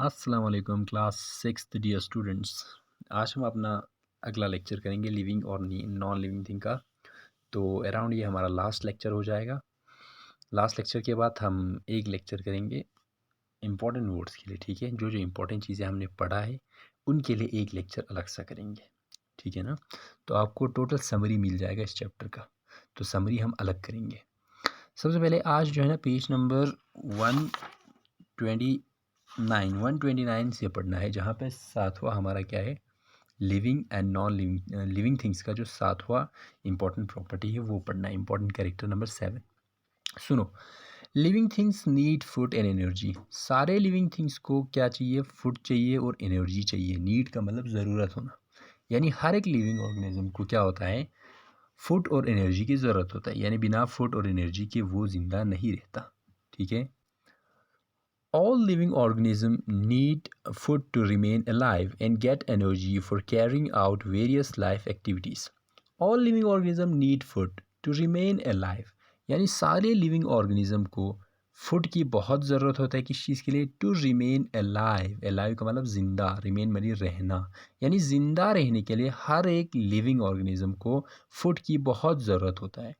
अस्सलाम वालेकुम class sixth dear students. आज हम अपना अगला लेक्चर करेंगे लिविंग और नॉन लिविंग थिंग का। तो अराउंड ये हमारा लास्ट लेक्चर हो जाएगा। लास्ट लेक्चर के बाद हम एक लेक्चर करेंगे इम्पॉर्टेंट वर्ड्स के लिए, ठीक है। जो जो इम्पोर्टेंट चीज़ें हमने पढ़ा है उनके लिए एक लेक्चर अलग सा करेंगे, ठीक है ना। तो आपको टोटल समरी मिल जाएगा इस चैप्टर का, तो समरी हम अलग करेंगे। सबसे पहले आज जो है ना पेज नंबर 129 से पढ़ना है, जहाँ पे सातवां हमारा क्या है, living and non living living things का जो सातवां इंपॉर्टेंट प्रॉपर्टी है वो पढ़ना है, इंपॉर्टेंट कैरेक्टर नंबर 7। सुनो, living things need food and energy. सारे लिविंग थिंग्स को क्या चाहिए, फूड चाहिए और एनर्जी चाहिए। नीड का मतलब ज़रूरत होना, यानी हर एक लिविंग ऑर्गेनिज्म को क्या होता है, फूड और एनर्जी की ज़रूरत होता है, यानी बिना फूड और एनर्जी के वो ज़िंदा नहीं रहता, ठीक है। All living organisms need food to remain alive and get energy for carrying out various life activities. All living organisms need food to remain alive. यानी सारे लिविंग ऑर्गेनिज्म को फूड की बहुत ज़रूरत होता है, किस चीज़ के लिए, टू रिमेन अलाइव। अलाइव का मतलब ज़िंदा, रिमेन मतलब रहना, यानी ज़िंदा रहने के लिए हर एक लिविंग ऑर्गेनिज्म को फूड की बहुत ज़रूरत होता है।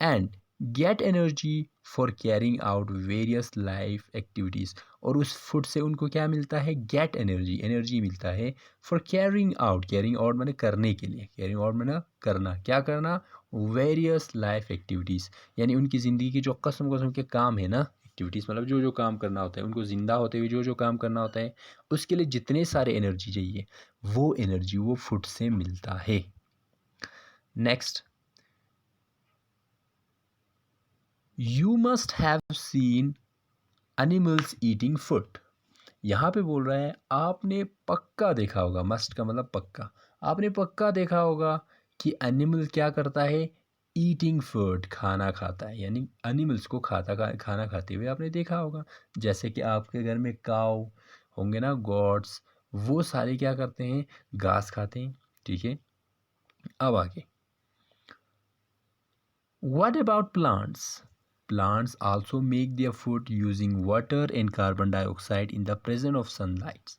And get energy for carrying out various life activities, और उस फूड से उनको क्या मिलता है, गेट एनर्जी, एनर्जी मिलता है for carrying out. Carrying out मैंने करने के लिए, कैरिंग आउट मैंने करना, क्या करना, वेरियस लाइफ एक्टिविटीज़, यानी उनकी ज़िंदगी के जो कस्म कस्म के काम है ना, एक्टिविटीज़ मतलब जो जो काम करना होता है उनको, ज़िंदा होते हुए जो जो काम करना होता है उसके लिए जितने सारे एनर्जी चाहिए वो एनर्जी वो फूड से मिलता है। Next, you must have seen animals eating food. यहाँ पे बोल रहा है आपने पक्का देखा होगा, मस्ट का मतलब पक्का, आपने पक्का देखा होगा कि एनिमल क्या करता है, ईटिंग फूड, खाना खाता है, यानी एनिमल्स को खाना खाते हुए आपने देखा होगा। जैसे कि आपके घर में काऊ होंगे ना, गॉड्स, वो सारे क्या करते हैं, घास खाते हैं, ठीक है। अब आगे, what about plants? Plants also make their food using water and carbon dioxide in the presence of sunlight.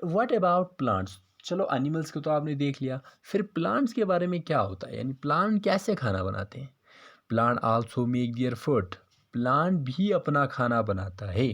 What about plants? चलो एनिमल्स को तो आपने देख लिया, फिर प्लांट्स के बारे में क्या होता है, यानी प्लांट कैसे खाना बनाते हैं। Plant also make their food, plant भी अपना खाना बनाता है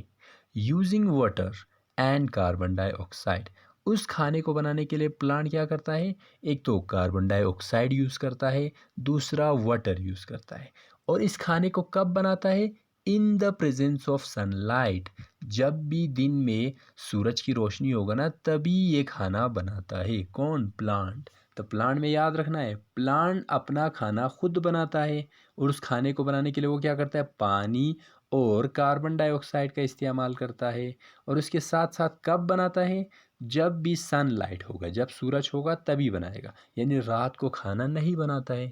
using water and carbon dioxide. उस खाने को बनाने के लिए प्लांट क्या करता है, एक तो कार्बन डाइऑक्साइड यूज़ करता है, दूसरा वाटर यूज़ करता है। और इस खाने को कब बनाता है, in the presence of sunlight, जब भी दिन में सूरज की रोशनी होगा ना तभी ये खाना बनाता है। कौन, प्लांट। तो प्लांट में याद रखना है, प्लांट अपना खाना खुद बनाता है, और उस खाने को बनाने के लिए वो क्या करता है, पानी और कार्बन डाइऑक्साइड का इस्तेमाल करता है। और उसके साथ साथ कब बनाता है, जब भी सनलाइट होगा, जब सूरज होगा तभी बनाएगा, यानी रात को खाना नहीं बनाता है।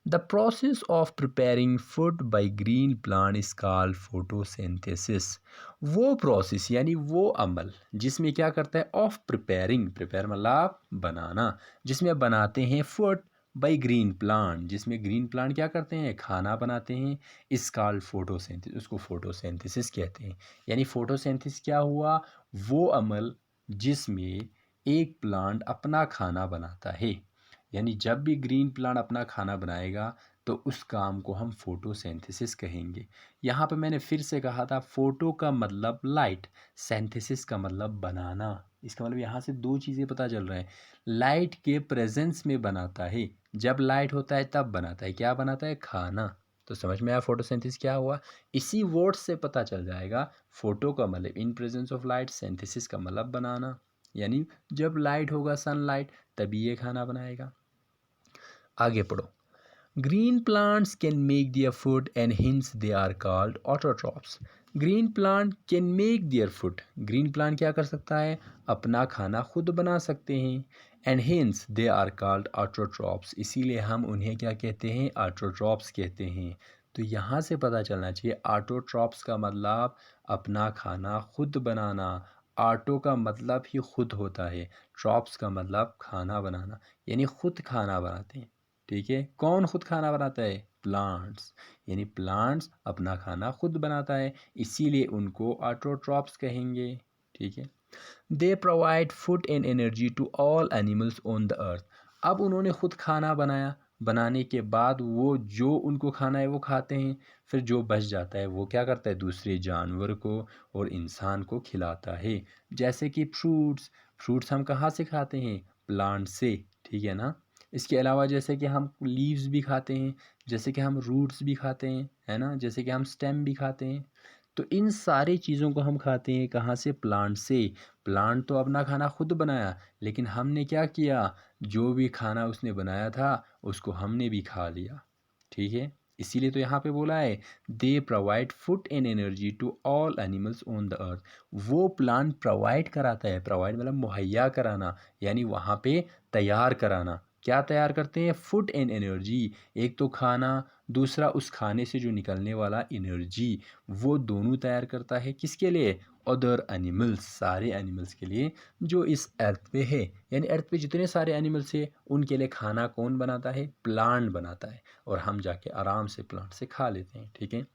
The process of preparing food by green plant is called photosynthesis. वो प्रोसेस यानी वो अमल जिसमें क्या करता है, ऑफ प्रिपेयरिंग, प्रिपेयर मतलब बनाना, जिसमें बनाते हैं फूड बाई ग्रीन प्लांट, जिसमें ग्रीन प्लांट क्या करते हैं, खाना बनाते हैं, इस कॉल्ड फोटोसिंथेसिस, उसको फोटोसिंथेसिस कहते हैं। यानी फोटोसिंथेसिस क्या हुआ, वो अमल जिसमें एक प्लांट अपना खाना बनाता है, यानी जब भी ग्रीन प्लांट अपना खाना बनाएगा तो उस काम को हम फोटोसिंथेसिस कहेंगे। यहाँ पे मैंने फिर से कहा था, फोटो का मतलब लाइट, सिंथेसिस का मतलब बनाना। इसका मतलब यहाँ से दो चीज़ें पता चल रहा है, लाइट के प्रेजेंस में बनाता है, जब लाइट होता है तब बनाता है, क्या बनाता है, खाना। तो समझ में आया फोटोसिंथेसिस क्या हुआ, इसी वर्ड से पता चल जाएगा। फोटो का मतलब in presence of light, synthesis का मतलब बनाना, यानी जब लाइट होगा, सनलाइट, तभी ये खाना बनाएगा। आगे पढ़ो, green plants can make their food and hence they are called autotrophs. Green plant can make their food, green plant क्या कर सकता है, अपना खाना खुद बना सकते हैं, and hence they are called autotrophs, इसीलिए हम उन्हें क्या कहते हैं, ऑटोट्रॉप्स कहते हैं। तो यहाँ से पता चलना चाहिए, ऑटोट्रॉप्स का मतलब अपना खाना खुद बनाना। ऑटो का मतलब ही खुद होता है, ट्रॉप्स का मतलब खाना बनाना, यानी खुद खाना बनाते हैं, ठीक है। कौन खुद खाना बनाता है, प्लांट्स, यानी प्लांट्स अपना खाना खुद बनाता है, इसीलिए उनको ऑटोट्रॉप्स कहेंगे, ठीक है। They provide food and energy to all animals on the earth. अब उन्होंने खुद खाना बनाया, बनाने के बाद वो जो उनको खाना है वो खाते हैं, फिर जो बच जाता है वो क्या करता है, दूसरे जानवर को और इंसान को खिलाता है। जैसे कि फ्रूट्स, फ्रूट्स हम कहाँ से खाते हैं, प्लांट से, ठीक है ना। इसके अलावा जैसे कि हम लीव्स भी खाते हैं, जैसे कि हम रूट्स भी खाते हैं, है ना, जैसे कि हम स्टेम भी खाते हैं। तो इन सारी चीज़ों को हम खाते हैं कहाँ से, प्लांट से। प्लांट तो अपना खाना खुद बनाया, लेकिन हमने क्या किया, जो भी खाना उसने बनाया था उसको हमने भी खा लिया, ठीक है। इसीलिए तो यहाँ पे बोला है they provide food and energy to all animals on the earth. वो प्लांट प्रोवाइड कराता है, प्रोवाइड मतलब मुहैया कराना, यानी वहाँ पे तैयार कराना। क्या तैयार करते हैं, फूड एंड एनर्जी, एक तो खाना, दूसरा उस खाने से जो निकलने वाला एनर्जी, वो दोनों तैयार करता है किसके लिए, अदर एनिमल्स, सारे एनिमल्स के लिए जो इस अर्थ पे है। यानी अर्थ पे जितने सारे एनिमल्स हैं उनके लिए खाना कौन बनाता है, प्लांट बनाता है, और हम जाके आराम से प्लांट से खा लेते हैं, ठीक है।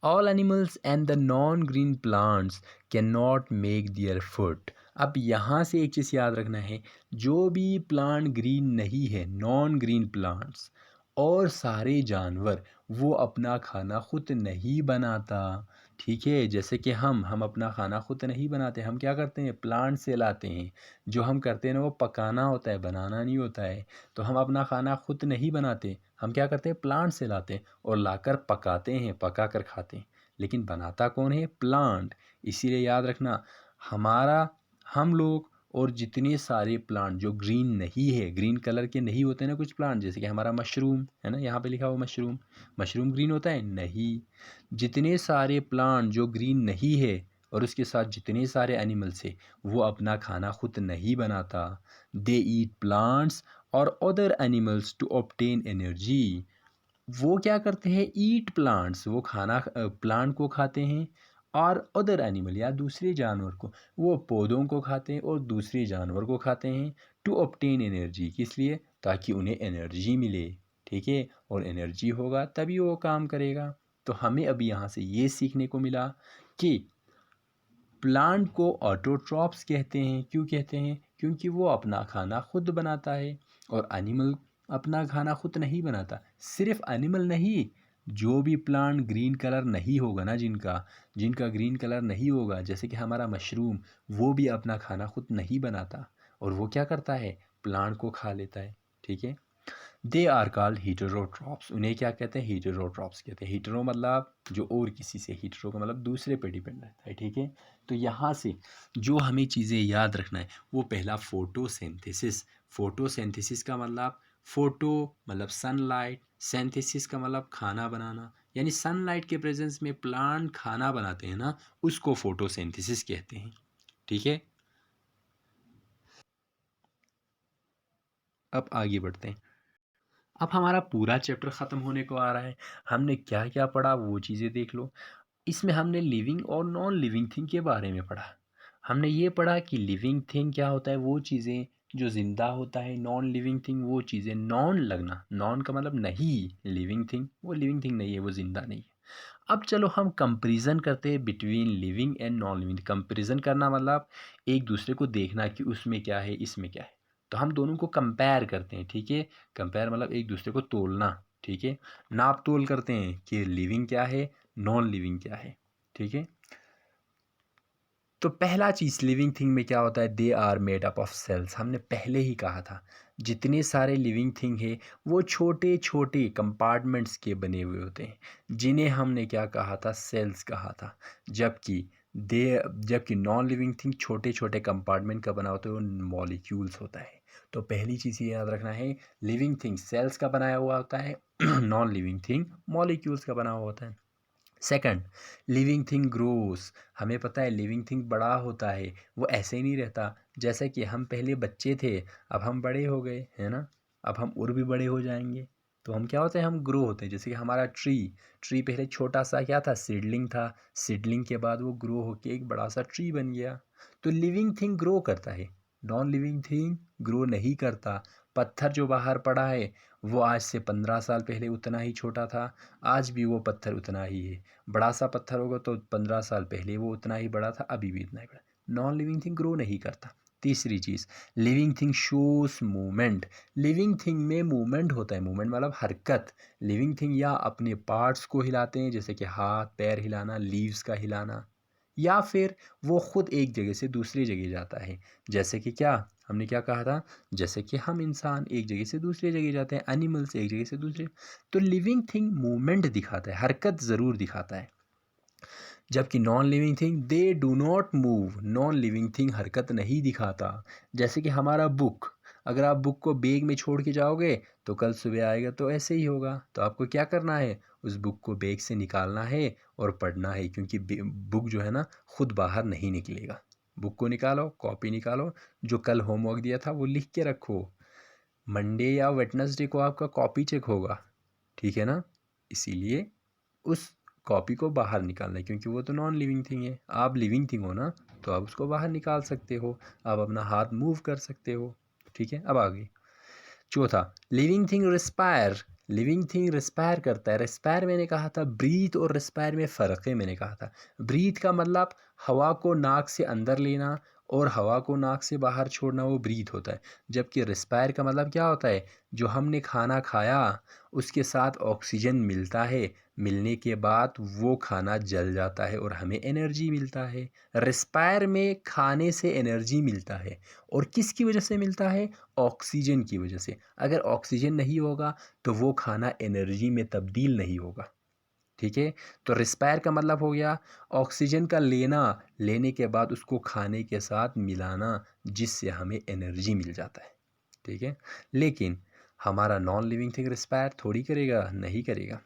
All animals and the non green plants cannot make their food. अब यहाँ से एक चीज़ याद रखना है, जो भी प्लांट ग्रीन नहीं है, नॉन ग्रीन प्लांट्स, और सारे जानवर, वो अपना खाना खुद नहीं बनाता, ठीक है। जैसे कि हम अपना खाना खुद नहीं बनाते, हम क्या करते हैं, प्लांट से लाते हैं। जो हम करते हैं ना वो पकाना होता है, बनाना नहीं होता है। तो हम अपना खाना खुद नहीं बनाते, हम क्या करते हैं, प्लांट से लाते हैं और लाकर पकाते हैं, पका कर खाते हैं। लेकिन बनाता कौन है, प्लांट। इसीलिए याद रखना, हमारा, हम लोग और जितने सारे प्लांट जो ग्रीन नहीं है, ग्रीन कलर के नहीं होते ना कुछ प्लांट, जैसे कि हमारा मशरूम है ना, यहाँ पे लिखा हुआ मशरूम, मशरूम ग्रीन होता है नहीं। जितने सारे प्लांट जो ग्रीन नहीं है और उसके साथ जितने सारे एनिमल्स है, वो अपना खाना खुद नहीं बनाता। दे ईट प्लांट्स और other animals to obtain energy. वो क्या करते हैं, ईट प्लांट्स, वो खाना प्लांट को खाते हैं, और अदर एनिमल या दूसरे जानवर को, वो पौधों को खाते हैं और दूसरे जानवर को खाते हैं, टू ऑब्टेन एनर्जी, किस लिए, ताकि उन्हें एनर्जी मिले, ठीक है। और एनर्जी होगा तभी वो काम करेगा। तो हमें अभी यहाँ से ये सीखने को मिला कि प्लांट को ऑटोट्रॉप्स कहते हैं। क्यों कहते हैं, क्योंकि वो अपना खाना खुद बनाता है, और एनिमल अपना खाना खुद नहीं बनाता। सिर्फ एनिमल नहीं, जो भी प्लांट ग्रीन कलर नहीं होगा ना, जिनका जिनका ग्रीन कलर नहीं होगा, जैसे कि हमारा मशरूम, वो भी अपना खाना खुद नहीं बनाता, और वो क्या करता है, प्लांट को खा लेता है, ठीक है। They are called heterotrophs. उन्हें क्या कहते हैं, हीटेरोट्रॉप्स कहते हैं। हीटेरो मतलब जो और किसी से, हीटेरो का मतलब दूसरे पे डिपेंड रहता है, ठीक है। तो यहाँ से जो हमें चीज़ें याद रखना है, वो पहला फोटोसिंथेसिस। फोटोसिंथेसिस का मतलब, फोटो मतलब सनलाइट, सिंथेसिस का मतलब खाना बनाना, यानी सनलाइट के प्रेजेंस में प्लांट खाना बनाते हैं ना, उसको फोटोसिंथेसिस कहते हैं, ठीक है। अब आगे बढ़ते हैं। अब हमारा पूरा चैप्टर ख़त्म होने को आ रहा है। हमने क्या क्या पढ़ा वो चीज़ें देख लो। इसमें हमने लिविंग और नॉन लिविंग थिंग के बारे में पढ़ा। हमने ये पढ़ा कि लिविंग थिंग क्या होता है, वो चीज़ें जो ज़िंदा होता है। नॉन लिविंग थिंग वो चीज़ें, नॉन लगना, नॉन का मतलब नहीं, लिविंग थिंग वो लिविंग थिंग नहीं है, वो ज़िंदा नहीं है। अब चलो हम कंपैरिजन करते हैं between living and non living. Comparison करना मतलब एक दूसरे को देखना कि उसमें क्या है, इसमें क्या है। तो हम दोनों को कंपेयर करते हैं, ठीक है। कंपेयर मतलब एक दूसरे को तोलना, ठीक है। नाप तोल करते हैं कि लिविंग क्या है, नॉन लिविंग क्या है, ठीक है। तो पहला चीज़ लिविंग थिंग में क्या होता है, they are made up of cells. हमने पहले ही कहा था जितने सारे लिविंग थिंग है वो छोटे छोटे कंपार्टमेंट्स के बने हुए होते हैं, जिन्हें हमने क्या कहा था, सेल्स कहा था। जबकि दे जबकि नॉन लिविंग थिंग छोटे छोटे कंपार्टमेंट का बना होता है, वो मॉलिक्यूल्स होता है। तो पहली चीज़ ये याद रखना है, लिविंग थिंग सेल्स का बनाया हुआ होता है, नॉन लिविंग थिंग मॉलिक्यूल्स का बना हुआ होता है। Second, living thing grows. हमें पता है लिविंग थिंग बड़ा होता है, वो ऐसे ही नहीं रहता। जैसे कि हम पहले बच्चे थे, अब हम बड़े हो गए, है ना, अब हम और भी बड़े हो जाएंगे। तो हम क्या होते हैं, हम ग्रो होते हैं। जैसे कि हमारा ट्री, ट्री पहले छोटा सा क्या था, सीडलिंग था। सीडलिंग के बाद वो ग्रो होके एक बड़ा सा ट्री बन गया। तो लिविंग थिंग ग्रो करता है, नॉन लिविंग थिंग ग्रो नहीं करता। पत्थर जो बाहर पड़ा है वो आज से 15 साल पहले उतना ही छोटा था, आज भी वो पत्थर उतना ही है। बड़ा सा पत्थर होगा तो 15 साल पहले वो उतना ही बड़ा था, अभी भी इतना ही बड़ा। नॉन लिविंग थिंग ग्रो नहीं करता। तीसरी चीज़, living thing shows movement. Living thing में मूवमेंट होता है, मूवमेंट मतलब हरकत। लिविंग थिंग या अपने पार्ट्स को हिलाते हैं, जैसे कि हाथ पैर हिलाना, लीव्स का हिलाना, या फिर वो खुद एक जगह से दूसरी जगह जाता है। जैसे कि क्या हमने क्या कहा था, जैसे कि हम इंसान एक जगह से दूसरी जगह जाते हैं, एनिमल्स एक जगह से दूसरे। तो लिविंग थिंग मूवमेंट दिखाता है, हरकत ज़रूर दिखाता है। जबकि non living thing they do not move. Non living thing हरकत नहीं दिखाता। जैसे कि हमारा बुक, अगर आप बुक को बैग में छोड़ के जाओगे तो कल सुबह आएगा तो ऐसे ही होगा। तो आपको क्या करना है, उस बुक को बैग से निकालना है और पढ़ना है, क्योंकि बुक जो है ना खुद बाहर नहीं निकलेगा। बुक को निकालो, कॉपी निकालो, जो कल होमवर्क दिया था वो लिख के रखो। मंडे या वेटनेसडे को आपका कॉपी चेक होगा, ठीक है ना। इसीलिए उस कॉपी को बाहर निकालना है, क्योंकि वो तो नॉन लिविंग थिंग है। आप लिविंग थिंग हो ना, तो आप उसको बाहर निकाल सकते हो, आप अपना हाथ मूव कर सकते हो, ठीक है। अब आगे चौथा, living thing respire. Living thing respire करता है। रिस्पायर मैंने कहा था, ब्रीथ और रिस्पायर में फ़र्क है, मैंने कहा था। ब्रीथ का मतलब हवा को नाक से अंदर लेना और हवा को नाक से बाहर छोड़ना, वो ब्रीथ होता है। जबकि रिस्पायर का मतलब क्या होता है, जो हमने खाना खाया उसके साथ ऑक्सीजन मिलता है, मिलने के बाद वो खाना जल जाता है और हमें एनर्जी मिलता है। रिस्पायर में खाने से एनर्जी मिलता है, और किसकी वजह से मिलता है, ऑक्सीजन की वजह से। अगर ऑक्सीजन नहीं होगा तो वो खाना एनर्जी में तब्दील नहीं होगा, ठीक है। तो रिस्पायर का मतलब हो गया ऑक्सीजन का लेना, लेने के बाद उसको खाने के साथ मिलाना, जिससे हमें एनर्जी मिल जाता है, ठीक है। लेकिन हमारा नॉन लिविंग थिंग रिस्पायर थोड़ी करेगा, नहीं करेगा।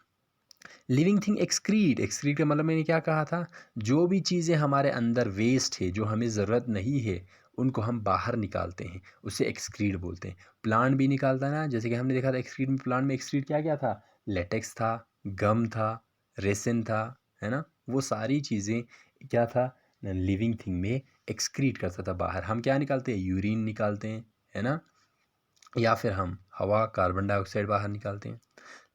Living thing excrete. एक्सक्रीट का मतलब मैंने क्या कहा था, जो भी चीज़ें हमारे अंदर वेस्ट है, जो हमें ज़रूरत नहीं है, उनको हम बाहर निकालते हैं, उसे एक्सक्रीट बोलते हैं। प्लांट भी निकालता है ना, जैसे कि हमने देखा था एक्सक्रीट में, प्लांट में एक्सक्रीट क्या क्या था, लेटेक्स था, गम था, रेसिन था, है ना। वो सारी चीज़ें क्या था, लिविंग थिंग में एक्सक्रीट करता था बाहर। हम क्या निकालते हैं, यूरिन निकालते हैं, है ना, या फिर हम हवा कार्बन डाइऑक्साइड बाहर निकालते हैं।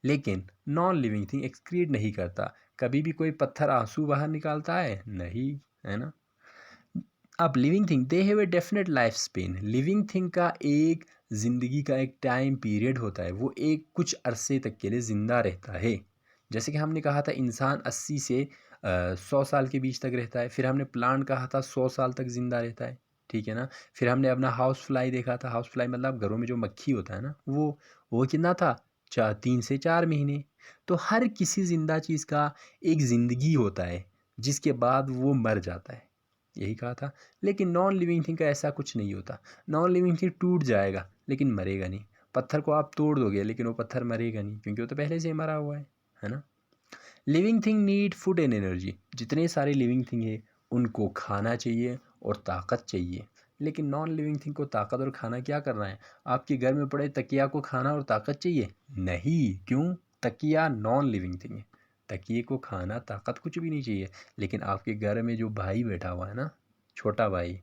लेकिन नॉन लिविंग थिंग एक्सक्रीट नहीं करता। कभी भी कोई पत्थर आंसू बाहर निकालता है, नहीं, है ना। अब living thing they have a definite life span. Living thing का एक ज़िंदगी का एक टाइम पीरियड होता है, वो एक कुछ अरसे तक के लिए ज़िंदा रहता है। जैसे कि हमने कहा था इंसान 80 से 100 साल के बीच तक रहता है। फिर हमने प्लांट कहा था 100 साल तक ज़िंदा रहता है, ठीक है ना। फिर हमने अपना हाउस फ्लाई देखा था। हाउस फ्लाई मतलब घरों में जो मक्खी होता है ना, वो कितना था, 3 से 4 महीने। तो हर किसी ज़िंदा चीज़ का एक ज़िंदगी होता है, जिसके बाद वो मर जाता है, यही कहा था। लेकिन नॉन लिविंग थिंग का ऐसा कुछ नहीं होता। नॉन लिविंग थिंग टूट जाएगा लेकिन मरेगा नहीं। पत्थर को आप तोड़ दोगे लेकिन वो पत्थर मरेगा नहीं, क्योंकि वो तो पहले से ही मरा हुआ है ना। Living thing need food and energy. जितने सारे लिविंग थिंग है उनको खाना चाहिए और ताकत चाहिए। लेकिन नॉन लिविंग थिंग को ताकत और खाना क्या करना है, आपके घर में पड़े तकिया को खाना और ताकत चाहिए, नहीं। क्यों, तकिया नॉन लिविंग थिंग है, तकिए को खाना ताकत कुछ भी नहीं चाहिए। लेकिन आपके घर में जो भाई बैठा हुआ है ना, छोटा भाई,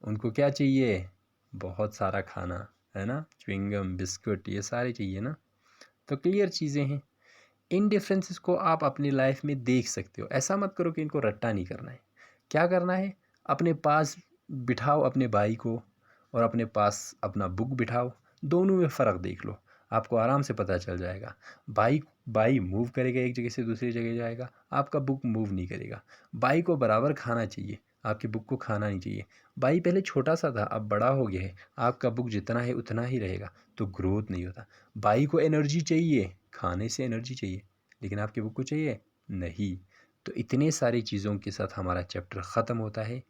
उनको क्या चाहिए, बहुत सारा खाना, है ना, च्युइंगम बिस्कुट ये सारे चाहिए ना। तो क्लियर चीज़ें हैं। इन डिफरेंसेस को आप अपनी लाइफ में देख सकते हो। ऐसा मत करो कि इनको रट्टा नहीं करना है। क्या करना है, अपने पास बिठाओ अपने भाई को और अपने पास अपना बुक बिठाओ, दोनों में फ़र्क देख लो, आपको आराम से पता चल जाएगा। भाई भाई मूव करेगा, एक जगह से दूसरी जगह जाएगा, आपका बुक मूव नहीं करेगा। भाई को बराबर खाना चाहिए, आपकी बुक को खाना नहीं चाहिए। भाई पहले छोटा सा था, अब बड़ा हो गया है, आपका बुक जितना है उतना ही रहेगा, तो ग्रोथ नहीं होता। भाई को एनर्जी चाहिए, खाने से एनर्जी चाहिए, लेकिन आपके बुक को चाहिए नहीं। तो इतने सारी चीज़ों के साथ हमारा चैप्टर ख़त्म होता है।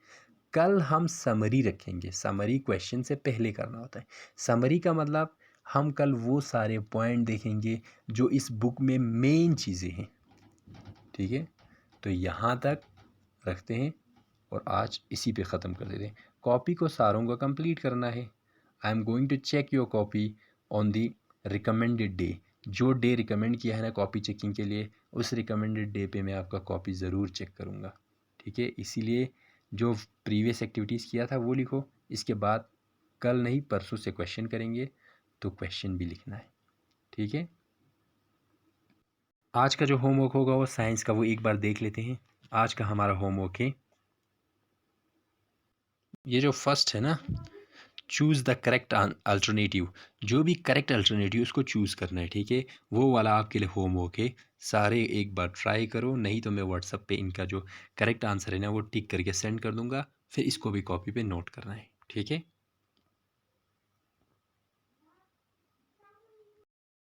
कल हम समरी रखेंगे। समरी क्वेश्चन से पहले करना होता है। समरी का मतलब हम कल वो सारे पॉइंट देखेंगे जो इस बुक में मेन चीज़ें हैं, ठीक है। तो यहाँ तक रखते हैं और आज इसी पे ख़त्म कर देते हैं। कॉपी को सारों का कंप्लीट करना है। I am going to check your copy on the recommended day. जो डे रिकमेंड किया है ना कॉपी चेकिंग के लिए, उस रिकमेंडेड डे पे मैं आपका कॉपी ज़रूर चेक करूँगा, ठीक है। इसीलिए जो प्रीवियस एक्टिविटीज़ किया था वो लिखो। इसके बाद कल नहीं परसों से क्वेश्चन करेंगे, तो क्वेश्चन भी लिखना है। ठीक है, आज का जो होमवर्क होगा वो साइंस का, वो एक बार देख लेते हैं। आज का हमारा होमवर्क है, ये जो फर्स्ट है ना, चूज़ द करेक्ट अल्टरनेटिव। जो भी करेक्ट अल्टरनेटिव उसको चूज़ करना है। ठीक है, वो वाला आपके लिए होमवर्क है। सारे एक बार ट्राई करो, नहीं तो मैं व्हाट्सअप पे इनका जो करेक्ट आंसर है ना वो टिक करके सेंड कर दूंगा, फिर इसको भी कॉपी पे नोट करना है। ठीक है।